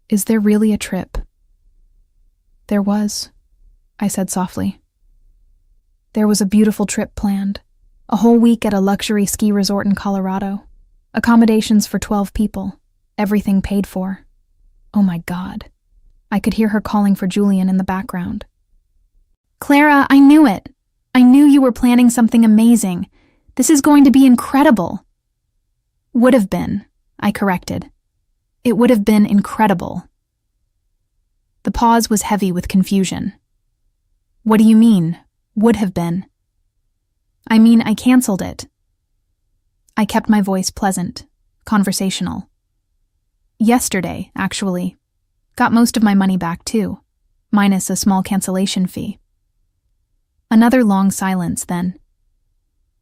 Is there really a trip? There was, I said softly. There was a beautiful trip planned. A whole week at a luxury ski resort in Colorado. Accommodations for 12 people. Everything paid for. Oh my God. I could hear her calling for Julian in the background. Clara, I knew it. I knew you were planning something amazing. This is going to be incredible. Would have been, I corrected. It would have been incredible. The pause was heavy with confusion. What do you mean, would have been? I mean, I canceled it. I kept my voice pleasant, conversational. Yesterday, actually. Got most of my money back, too, minus a small cancellation fee. Another long silence, then.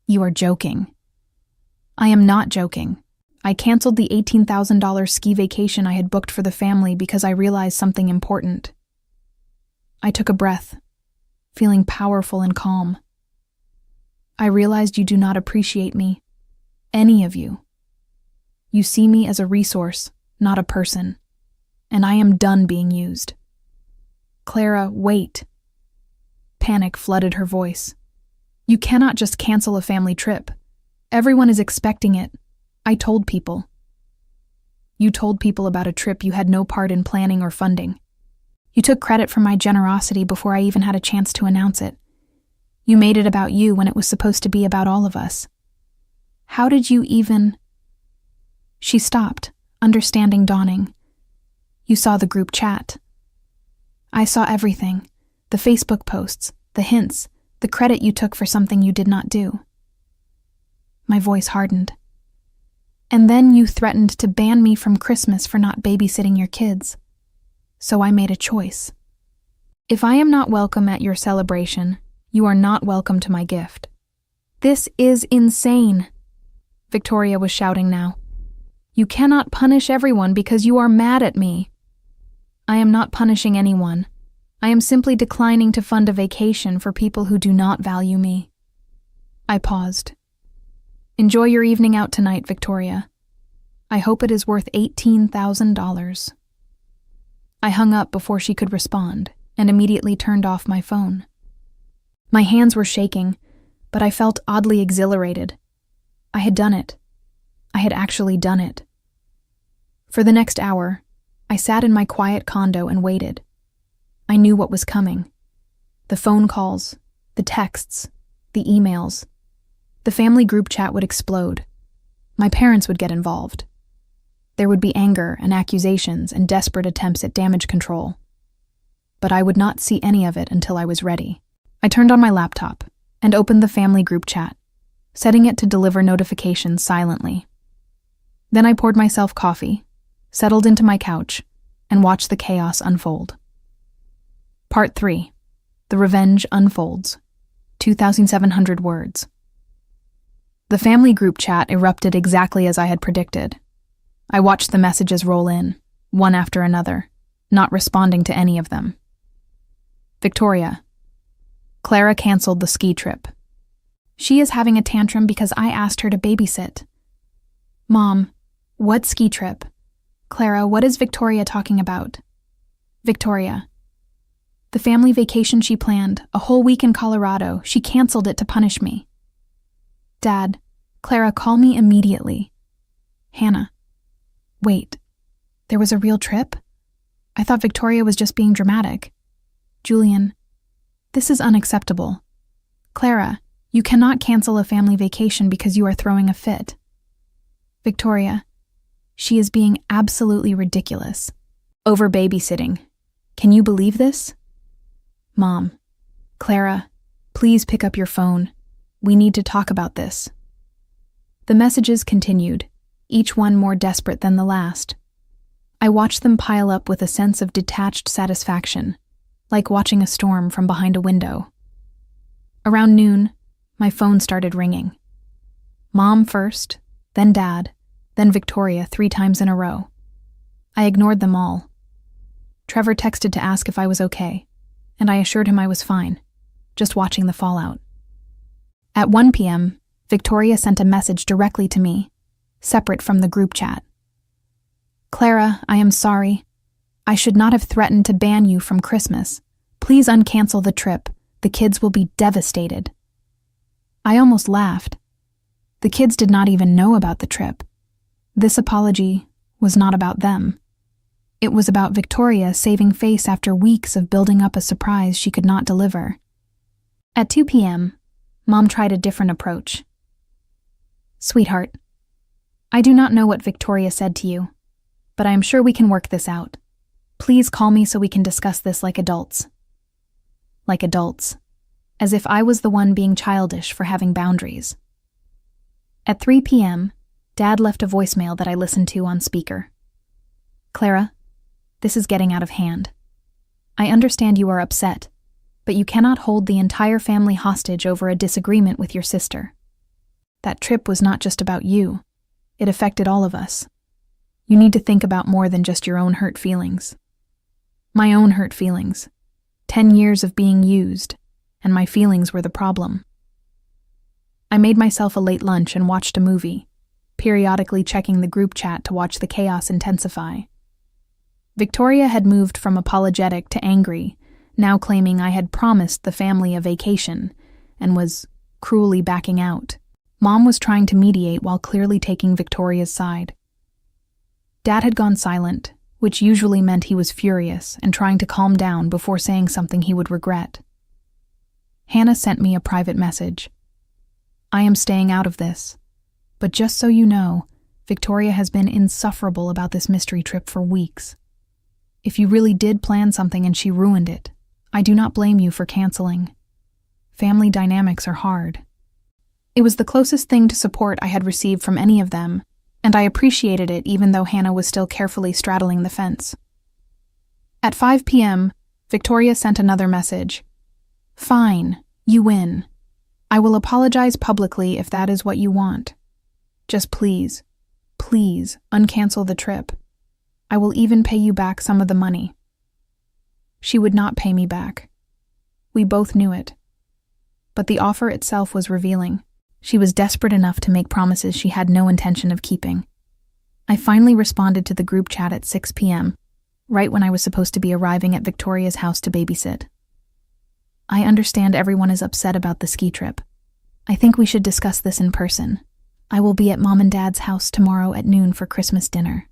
You are joking. I am not joking. I canceled the $18,000 ski vacation I had booked for the family because I realized something important. I took a breath, feeling powerful and calm. I realized you do not appreciate me, any of you. You see me as a resource, not a person, and I am done being used. Clara, wait. Panic flooded her voice. You cannot just cancel a family trip. Everyone is expecting it. I told people. You told people about a trip you had no part in planning or funding. You took credit for my generosity before I even had a chance to announce it. You made it about you when it was supposed to be about all of us. How did you even... She stopped, understanding dawning. You saw the group chat. I saw everything. The Facebook posts, the hints, the credit you took for something you did not do. My voice hardened. And then you threatened to ban me from Christmas for not babysitting your kids. So I made a choice. If I am not welcome at your celebration, you are not welcome to my gift. This is insane. Victoria was shouting now. You cannot punish everyone because you are mad at me. I am not punishing anyone. I am simply declining to fund a vacation for people who do not value me. I paused. Enjoy your evening out tonight, Victoria. I hope it is worth $18,000. I hung up before she could respond and immediately turned off my phone. My hands were shaking, but I felt oddly exhilarated. I had done it. I had actually done it. For the next hour, I sat in my quiet condo and waited. I knew what was coming. The phone calls, the texts, the emails. The family group chat would explode. My parents would get involved. There would be anger and accusations and desperate attempts at damage control. But I would not see any of it until I was ready. I turned on my laptop and opened the family group chat, setting it to deliver notifications silently. Then I poured myself coffee, settled into my couch, and watched the chaos unfold. Part 3. The Revenge Unfolds. 2,700 words. The family group chat erupted exactly as I had predicted. I watched the messages roll in, one after another, not responding to any of them. Victoria. Clara canceled the ski trip. She is having a tantrum because I asked her to babysit. Mom, what ski trip? Clara, what is Victoria talking about? Victoria. The family vacation she planned, a whole week in Colorado, she canceled it to punish me. Dad, Clara, call me immediately. Hannah. Wait, there was a real trip? I thought Victoria was just being dramatic. Julian. This is unacceptable. Clara, you cannot cancel a family vacation because you are throwing a fit. Victoria. She is being absolutely ridiculous. Over babysitting. Can you believe this? Mom. Clara, please pick up your phone. We need to talk about this. The messages continued, each one more desperate than the last. I watched them pile up with a sense of detached satisfaction, like watching a storm from behind a window. Around noon, my phone started ringing. Mom first, then Dad, then Victoria 3 times in a row. I ignored them all. Trevor texted to ask if I was okay, and I assured him I was fine, just watching the fallout. At 1 p.m., Victoria sent a message directly to me, separate from the group chat. "Clara, I am sorry. I should not have threatened to ban you from Christmas. Please uncancel the trip. The kids will be devastated." I almost laughed. The kids did not even know about the trip. This apology was not about them. It was about Victoria saving face after weeks of building up a surprise she could not deliver. At 2 p.m., Mom tried a different approach. "Sweetheart, I do not know what Victoria said to you, but I am sure we can work this out. Please call me so we can discuss this like adults." Like adults. As if I was the one being childish for having boundaries. At 3 p.m., Dad left a voicemail that I listened to on speaker. "Clara, this is getting out of hand. I understand you are upset, but you cannot hold the entire family hostage over a disagreement with your sister. That trip was not just about you. It affected all of us. You need to think about more than just your own hurt feelings. My own hurt feelings. 10 years of being used, and my feelings were the problem." I made myself a late lunch and watched a movie, periodically checking the group chat to watch the chaos intensify. Victoria had moved from apologetic to angry, now claiming I had promised the family a vacation, and was cruelly backing out. Mom was trying to mediate while clearly taking Victoria's side. Dad had gone silent, which usually meant he was furious and trying to calm down before saying something he would regret. Hannah sent me a private message. "I am staying out of this, but just so you know, Victoria has been insufferable about this mystery trip for weeks. If you really did plan something and she ruined it, I do not blame you for canceling. Family dynamics are hard." It was the closest thing to support I had received from any of them, and I appreciated it even though Hannah was still carefully straddling the fence. At 5 p.m., Victoria sent another message. "Fine, you win. I will apologize publicly if that is what you want. Just please, please uncancel the trip. I will even pay you back some of the money." She would not pay me back. We both knew it. But the offer itself was revealing. She was desperate enough to make promises she had no intention of keeping. I finally responded to the group chat at 6 p.m., right when I was supposed to be arriving at Victoria's house to babysit. "I understand everyone is upset about the ski trip. I think we should discuss this in person. I will be at Mom and Dad's house tomorrow at noon for Christmas dinner."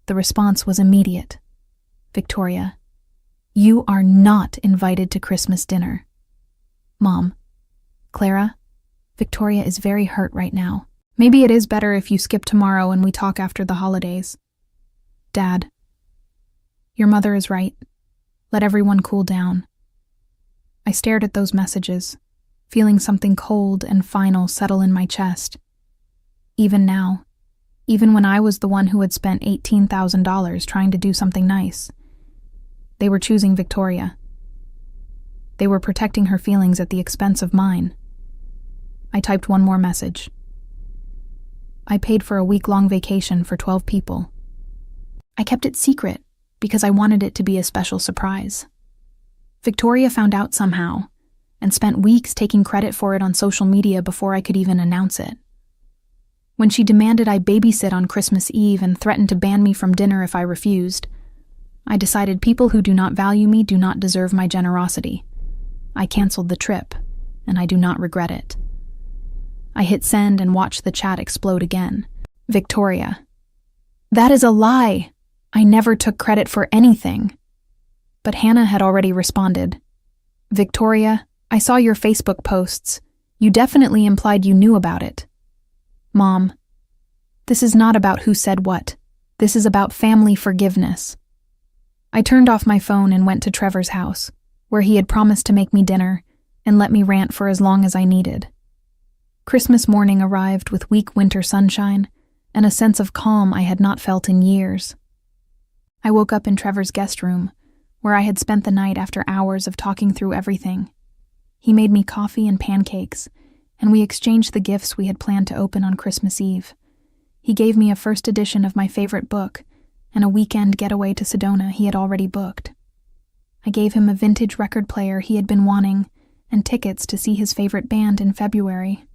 The response was immediate. "Victoria, you are not invited to Christmas dinner." "Mom, Clara, Victoria is very hurt right now. Maybe it is better if you skip tomorrow and we talk after the holidays." "Dad, your mother is right. Let everyone cool down." I stared at those messages, feeling something cold and final settle in my chest. Even now, even when I was the one who had spent $18,000 trying to do something nice, they were choosing Victoria. They were protecting her feelings at the expense of mine. I typed one more message. I paid for a week-long vacation for 12 people. I kept it secret because I wanted it to be a special surprise. Victoria found out somehow and spent weeks taking credit for it on social media before I could even announce it. When she demanded I babysit on Christmas Eve and threatened to ban me from dinner if I refused, I decided people who do not value me do not deserve my generosity. I canceled the trip, and I do not regret it. I hit send and watched the chat explode again. Victoria. "That is a lie. I never took credit for anything." But Hannah had already responded. "Victoria, I saw your Facebook posts. You definitely implied you knew about it." "Mom, this is not about who said what. This is about family forgiveness." I turned off my phone and went to Trevor's house, where he had promised to make me dinner and let me rant for as long as I needed. Christmas morning arrived with weak winter sunshine and a sense of calm I had not felt in years. I woke up in Trevor's guest room, where I had spent the night after hours of talking through everything. He made me coffee and pancakes, and we exchanged the gifts we had planned to open on Christmas Eve. He gave me a first edition of my favorite book and a weekend getaway to Sedona he had already booked. I gave him a vintage record player he had been wanting and tickets to see his favorite band in February.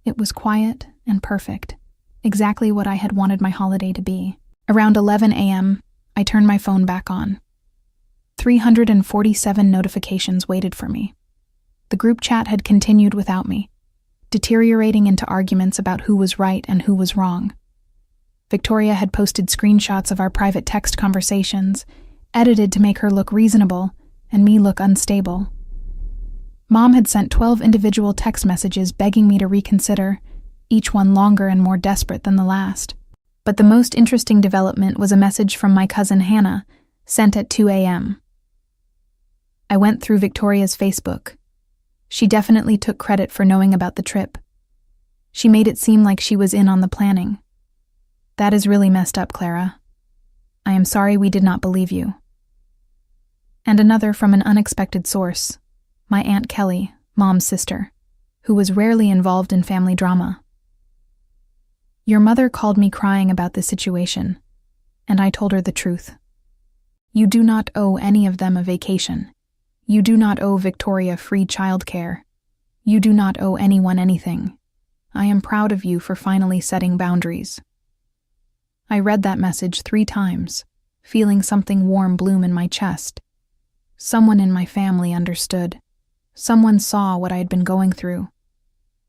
It was quiet and perfect, exactly what I had wanted my holiday to be. Around 11 a.m., I turned my phone back on. 347 notifications waited for me. The group chat had continued without me, deteriorating into arguments about who was right and who was wrong. Victoria had posted screenshots of our private text conversations, edited to make her look reasonable and me look unstable. Mom had sent 12 individual text messages begging me to reconsider, each one longer and more desperate than the last. But the most interesting development was a message from my cousin Hannah, sent at 2 a.m. I went through Victoria's Facebook. She definitely took credit for knowing about the trip. She made it seem like she was in on the planning. That is really messed up, Clara. I am sorry we did not believe you. And another from an unexpected source, my Aunt Kelly, Mom's sister, who was rarely involved in family drama. Your mother called me crying about this situation, and I told her the truth. You do not owe any of them a vacation. You do not owe Victoria free childcare. You do not owe anyone anything. I am proud of you for finally setting boundaries. I read that message 3 times, feeling something warm bloom in my chest. Someone in my family understood. Someone saw what I had been going through.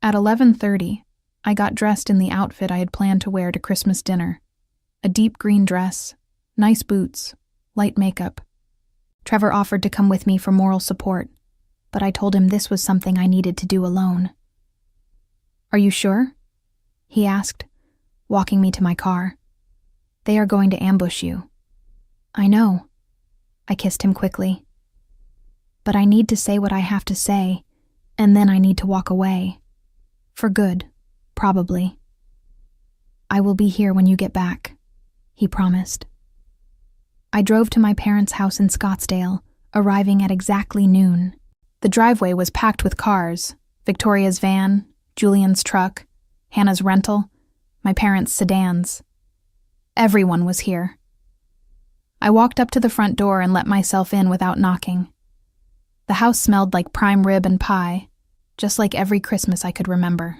At 11:30, I got dressed in the outfit I had planned to wear to Christmas dinner. A deep green dress, nice boots, light makeup. Trevor offered to come with me for moral support, but I told him this was something I needed to do alone. Are you sure? He asked, walking me to my car. They are going to ambush you. I know. I kissed him quickly. But I need to say what I have to say, and then I need to walk away. For good, probably. I will be here when you get back, he promised. I drove to my parents' house in Scottsdale, arriving at exactly noon. The driveway was packed with cars, Victoria's van, Julian's truck, Hannah's rental, my parents' sedans. Everyone was here. I walked up to the front door and let myself in without knocking. The house smelled like prime rib and pie, just like every Christmas I could remember.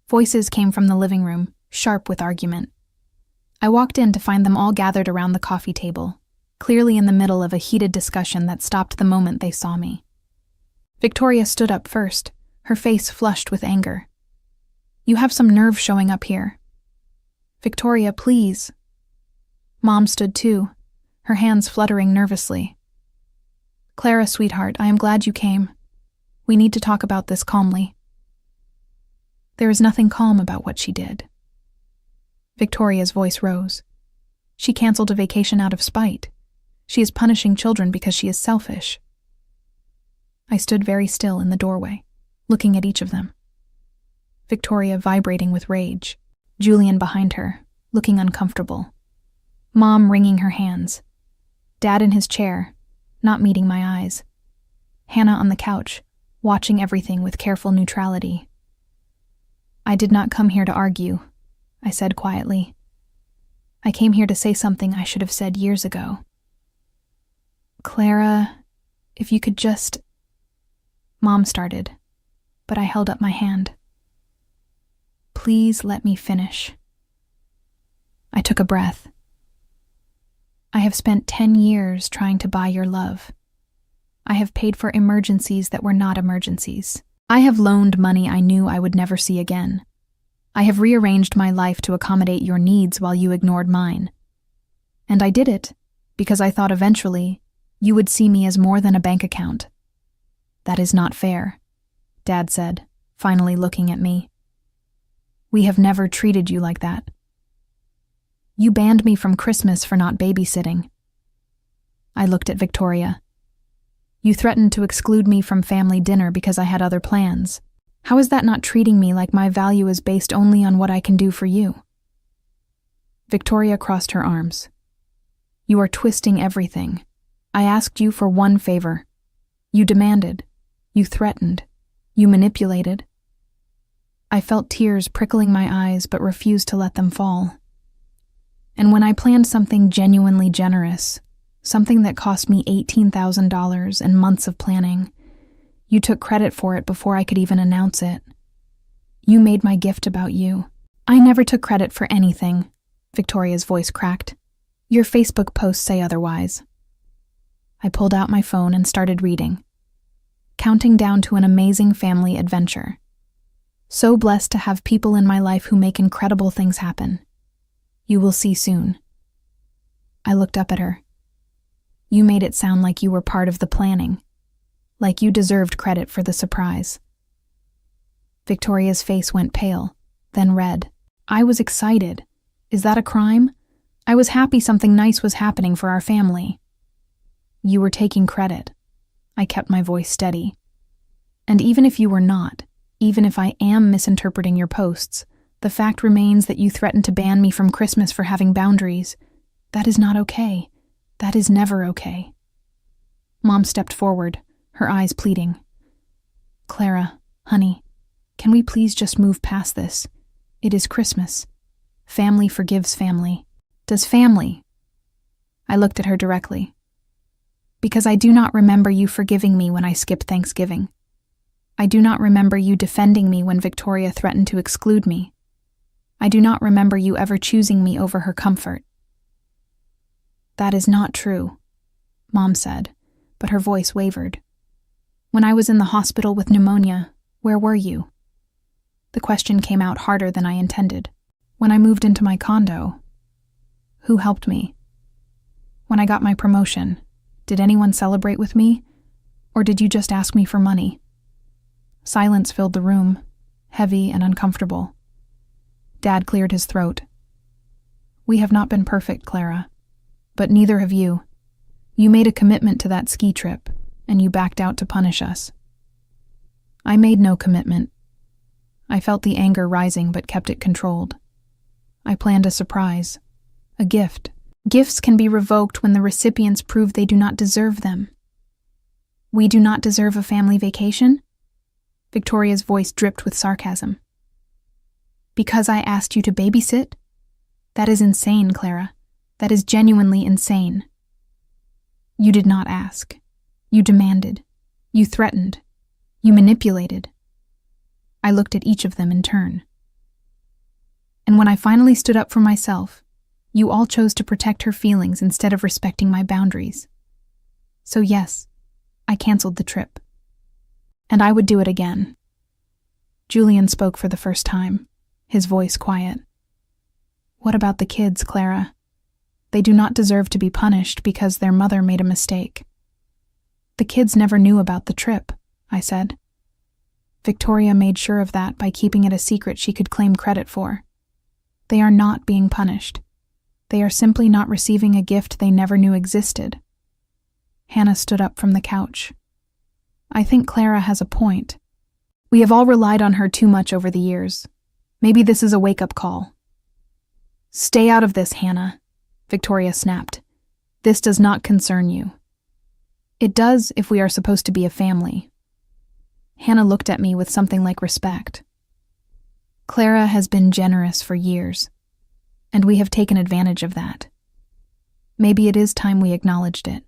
Voices came from the living room, sharp with argument. I walked in to find them all gathered around the coffee table, clearly in the middle of a heated discussion that stopped the moment they saw me. Victoria stood up first, her face flushed with anger. You have some nerve showing up here. Victoria, please. Mom stood too, her hands fluttering nervously. Clara, sweetheart, I am glad you came. We need to talk about this calmly. There is nothing calm about what she did. Victoria's voice rose. She canceled a vacation out of spite. She is punishing children because she is selfish. I stood very still in the doorway, looking at each of them. Victoria vibrating with rage. Julian behind her, looking uncomfortable. Mom wringing her hands. Dad in his chair, not meeting my eyes. Hannah on the couch, watching everything with careful neutrality. I did not come here to argue, I said quietly. I came here to say something I should have said years ago. Clara, if you could just... Mom started, but I held up my hand. Please let me finish. I took a breath. I have spent 10 years trying to buy your love. I have paid for emergencies that were not emergencies. I have loaned money I knew I would never see again. I have rearranged my life to accommodate your needs while you ignored mine. And I did it because I thought eventually you would see me as more than a bank account. That is not fair, Dad said, finally looking at me. We have never treated you like that. You banned me from Christmas for not babysitting. I looked at Victoria. You threatened to exclude me from family dinner because I had other plans. How is that not treating me like my value is based only on what I can do for you? Victoria crossed her arms. You are twisting everything. I asked you for one favor. You demanded. You threatened. You manipulated. I felt tears prickling my eyes but refused to let them fall. And when I planned something genuinely generous, something that cost me $18,000 and months of planning, you took credit for it before I could even announce it. You made my gift about you. I never took credit for anything, Victoria's voice cracked. Your Facebook posts say otherwise. I pulled out my phone and started reading, counting down to an amazing family adventure. So blessed to have people in my life who make incredible things happen. You will see soon. I looked up at her. You made it sound like you were part of the planning, like you deserved credit for the surprise. Victoria's face went pale, then red. I was excited. Is that a crime? I was happy something nice was happening for our family. You were taking credit. I kept my voice steady. And even if you were not, even if I am misinterpreting your posts, the fact remains that you threatened to ban me from Christmas for having boundaries. That is not okay. That is never okay. Mom stepped forward, her eyes pleading. Clara, honey, can we please just move past this? It is Christmas. Family forgives family. Does family? I looked at her directly. Because I do not remember you forgiving me when I skipped Thanksgiving. I do not remember you defending me when Victoria threatened to exclude me. I do not remember you ever choosing me over her comfort. That is not true, Mom said, but her voice wavered. When I was in the hospital with pneumonia, where were you? The question came out harder than I intended. When I moved into my condo, who helped me? When I got my promotion, did anyone celebrate with me? Or did you just ask me for money? Silence filled the room, heavy and uncomfortable. Dad cleared his throat. We have not been perfect, Clara. But neither have you. You made a commitment to that ski trip, and you backed out to punish us. I made no commitment. I felt the anger rising but kept it controlled. I planned a surprise. A gift. Gifts can be revoked when the recipients prove they do not deserve them. We do not deserve a family vacation? Victoria's voice dripped with sarcasm. Because I asked you to babysit? That is insane, Clara. That is genuinely insane. You did not ask. You demanded. You threatened. You manipulated. I looked at each of them in turn. And when I finally stood up for myself, you all chose to protect her feelings instead of respecting my boundaries. So yes, I canceled the trip. And I would do it again. Julian spoke for the first time, his voice quiet. What about the kids, Clara? They do not deserve to be punished because their mother made a mistake. The kids never knew about the trip, I said. Victoria made sure of that by keeping it a secret she could claim credit for. They are not being punished. They are simply not receiving a gift they never knew existed. Hannah stood up from the couch. I think Clara has a point. We have all relied on her too much over the years. Maybe this is a wake-up call. Stay out of this, Hannah, Victoria snapped. This does not concern you. It does if we are supposed to be a family. Hannah looked at me with something like respect. Clara has been generous for years, and we have taken advantage of that. Maybe it is time we acknowledged it.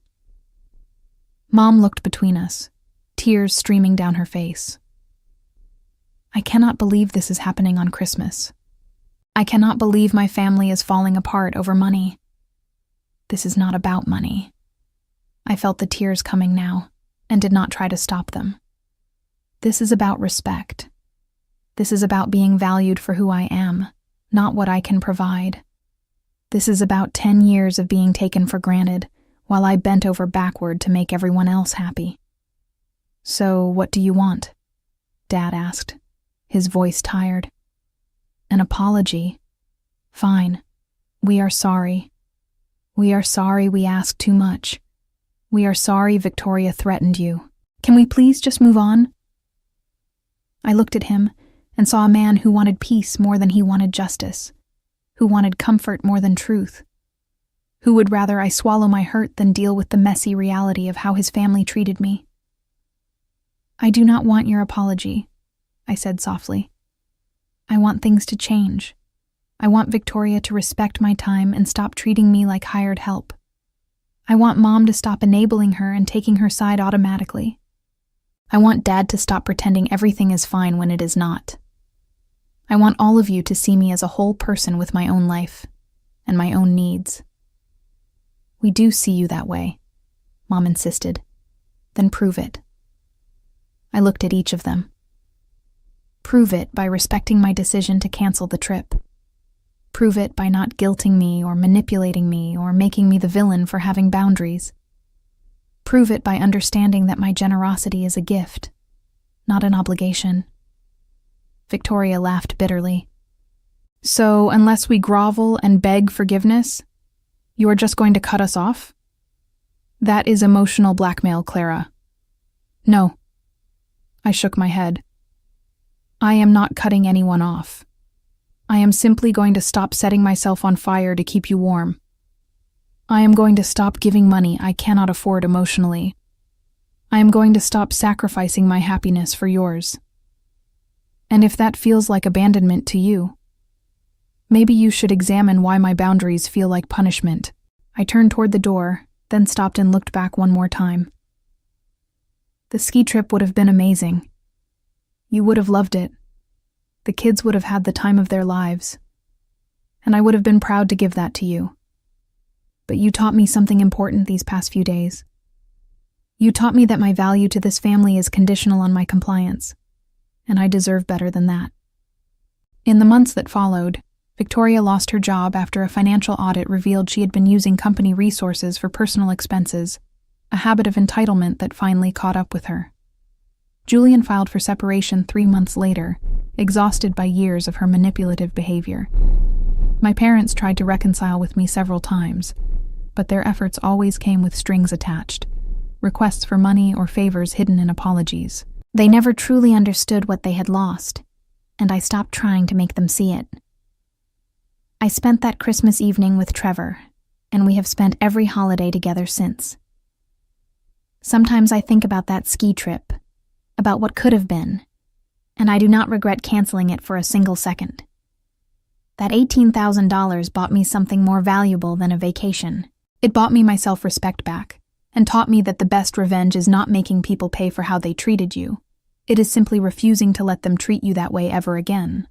Mom looked between us, tears streaming down her face. I cannot believe this is happening on Christmas. I cannot believe my family is falling apart over money. This is not about money. I felt the tears coming now, and did not try to stop them. This is about respect. This is about being valued for who I am, not what I can provide. This is about 10 years of being taken for granted, while I bent over backward to make everyone else happy. So, what do you want? Dad asked, his voice tired. An apology. Fine. We are sorry. We are sorry we asked too much. We are sorry Victoria threatened you. Can we please just move on? I looked at him and saw a man who wanted peace more than he wanted justice, who wanted comfort more than truth. Who would rather I swallow my hurt than deal with the messy reality of how his family treated me? I do not want your apology, I said softly. I want things to change. I want Victoria to respect my time and stop treating me like hired help. I want Mom to stop enabling her and taking her side automatically. I want Dad to stop pretending everything is fine when it is not. I want all of you to see me as a whole person with my own life and my own needs. We do see you that way, Mom insisted. Then prove it. I looked at each of them. Prove it by respecting my decision to cancel the trip. Prove it by not guilting me or manipulating me or making me the villain for having boundaries. Prove it by understanding that my generosity is a gift, not an obligation. Victoria laughed bitterly. So, unless we grovel and beg forgiveness, you are just going to cut us off? That is emotional blackmail, Clara. No. I shook my head. I am not cutting anyone off. I am simply going to stop setting myself on fire to keep you warm. I am going to stop giving money I cannot afford emotionally. I am going to stop sacrificing my happiness for yours. And if that feels like abandonment to you, maybe you should examine why my boundaries feel like punishment. I turned toward the door, then stopped and looked back one more time. The ski trip would have been amazing. You would have loved it. The kids would have had the time of their lives. And I would have been proud to give that to you. But you taught me something important these past few days. You taught me that my value to this family is conditional on my compliance, and I deserve better than that. In the months that followed, Victoria lost her job after a financial audit revealed she had been using company resources for personal expenses, a habit of entitlement that finally caught up with her. Julian filed for separation 3 months later, exhausted by years of her manipulative behavior. My parents tried to reconcile with me several times, but their efforts always came with strings attached, requests for money or favors hidden in apologies. They never truly understood what they had lost, and I stopped trying to make them see it. I spent that Christmas evening with Trevor, and we have spent every holiday together since. Sometimes I think about that ski trip, about what could have been, and I do not regret canceling it for a single second. That $18,000 bought me something more valuable than a vacation. It bought me my self-respect back, and taught me that the best revenge is not making people pay for how they treated you. It is simply refusing to let them treat you that way ever again.